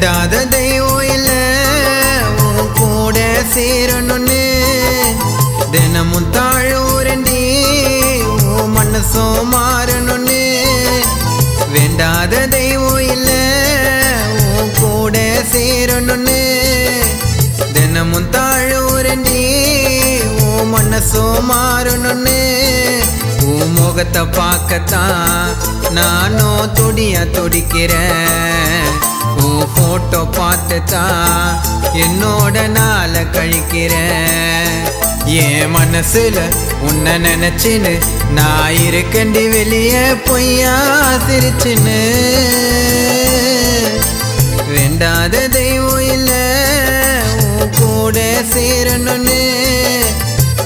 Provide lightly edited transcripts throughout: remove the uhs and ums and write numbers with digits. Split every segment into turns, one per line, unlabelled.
வேண்டாத தெய்வம் இல்ல உன் கூட சேரணும்னு தினமும் தாழூரண்டி உன் மனசும் மாறணும்னு வேண்டாத தெய்வம் இல்ல உன் கூட சேரணும்னு தினமும் தாழூரண்டி உன் மனசும் மாறணும்னு உன் முகத்தை பார்க்கத்தான் நானும் துடியா துடிக்கிறேன் உன் போட்டோ பார்த்துதான் என்னோட நாளை கழிக்கிறேன் என் மனசுல உன்னை நினைச்சுன்னு நான் இருக்கண்டி வெளியே பொய்யா சிரிச்சுன்னு வேண்டாத தெய்வம் இல்ல உன் கூட சேரணும்னு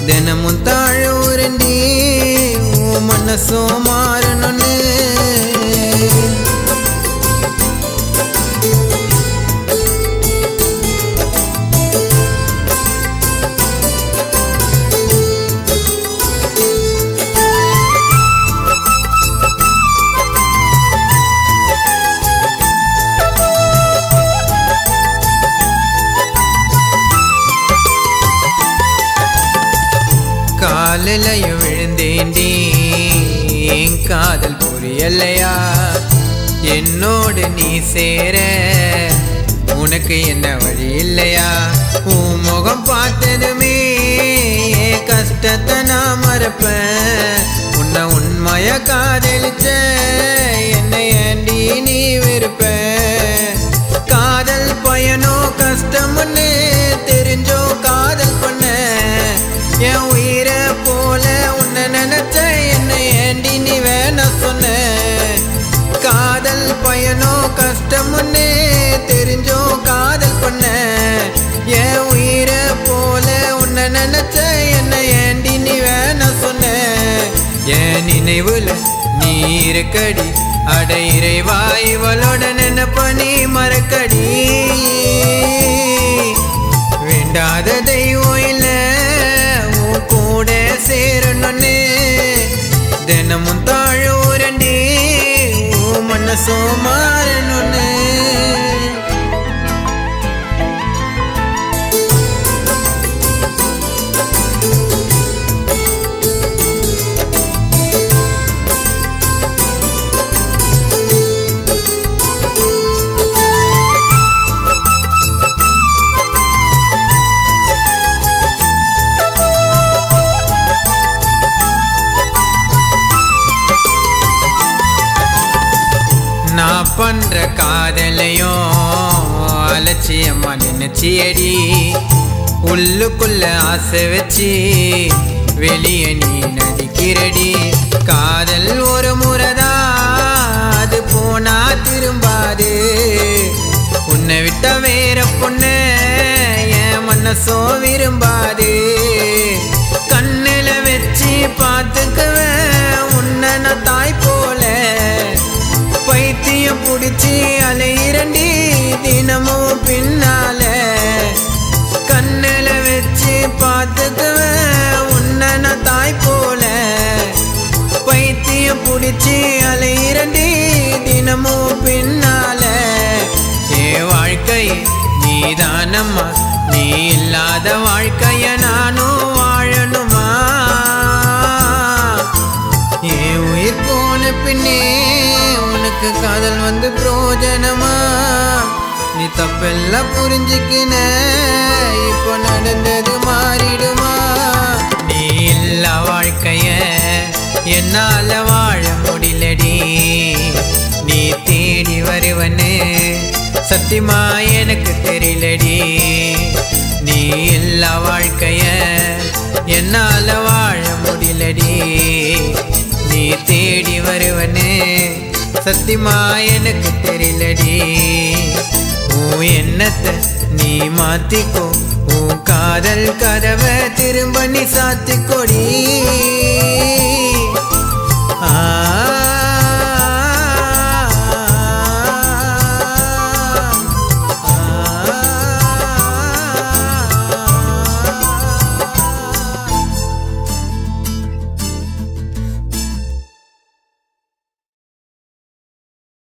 தினமும் தாழூரண்டி உன் மனசும் மாறணும்னு காலையும் விழுந்தேண்டி என் காதல் புரியலையா என்னோடு நீ சேர உனக்கு என்ன வழி இல்லையா உன் முகம் பார்த்ததுமே கஷ்டத்தை நான் மறப்பேன் உன்னை உண்மைய காதலிச்ச என்னை ஏண்டி நீ வெறுப்ப காதல் பயனோ கஷ்டம்னு தெரிஞ்சோ காதல் பண்ண என் உயிரை போல உன்னை நினைச்ச என்னை ஏண்டி நீ வேண சொன்ன காதல் பயனோ கஷ்டம்னு தெரிஞ்சோ காதல் பண்ண என் உயிரை போல உன்னை நினைச்ச என்னை ஏண்டி நீ வேண சொன்ன என் நினைவுல நீ இருக்கடி அட இறைவா இவளோட நினைப்ப நீ மறக்கடி வேண்டாத தெய்வம் இல்ல உன் கூட சேரணும்னு தினமும் தாழூரண்டி உன் மனசும் மாறணும்னு நான் பண்ற காதலையும் அலட்சியமா நினைச்சியடி உள்ளுக்குள்ள ஆசை வச்சு வெளியே நீ நடிக்கிறடி காதல் ஒரு முறைதான் அது போனா திரும்பாது உன்னை விட்ட வேற பொண்ணு என் மனசோ விரும்பாது கண்ணுல வச்சு பார்த்துக்குவேன் உன்னை நான் தாய் போல பைத்தியம் புடிச்சு அலையிரண்டி தினமும் பின்னால கண்ணுல வச்சு பார்த்துக்குவேன் உன்னை நான் தாய் போல பைத்தியம் புடிச்சு அலையிரண்டி தினமும் பின்னால என் வாழ்க்கை நீதானம்மா நீ இல்லாத வாழ்க்கைய நானும் வாழணுமா என் உயிர் போன பின்னே உனக்கு காதல் வந்து பிரோஜனமா நீ தப்பெல்லாம் புரிஞ்சுக்கின இப்போ நடந்தது மாறிடுமா நீ இல்ல வாழ்க்கைய என்னால வாழ முடியலடி நீ தேடி வருவன்னு சத்தியமா எனக்கு தெரியலடி நீ இல்ல வாழ்க்கைய என்னால வாழ முடியலடி நீ தேடி வருவன்னு சத்தியமா எனக்கு தெரியலடி உன் எண்ணத்தை நீ மாத்திக்கோ உன் காதல் கதவை திரும்ப நீ சாத்திக்கொடி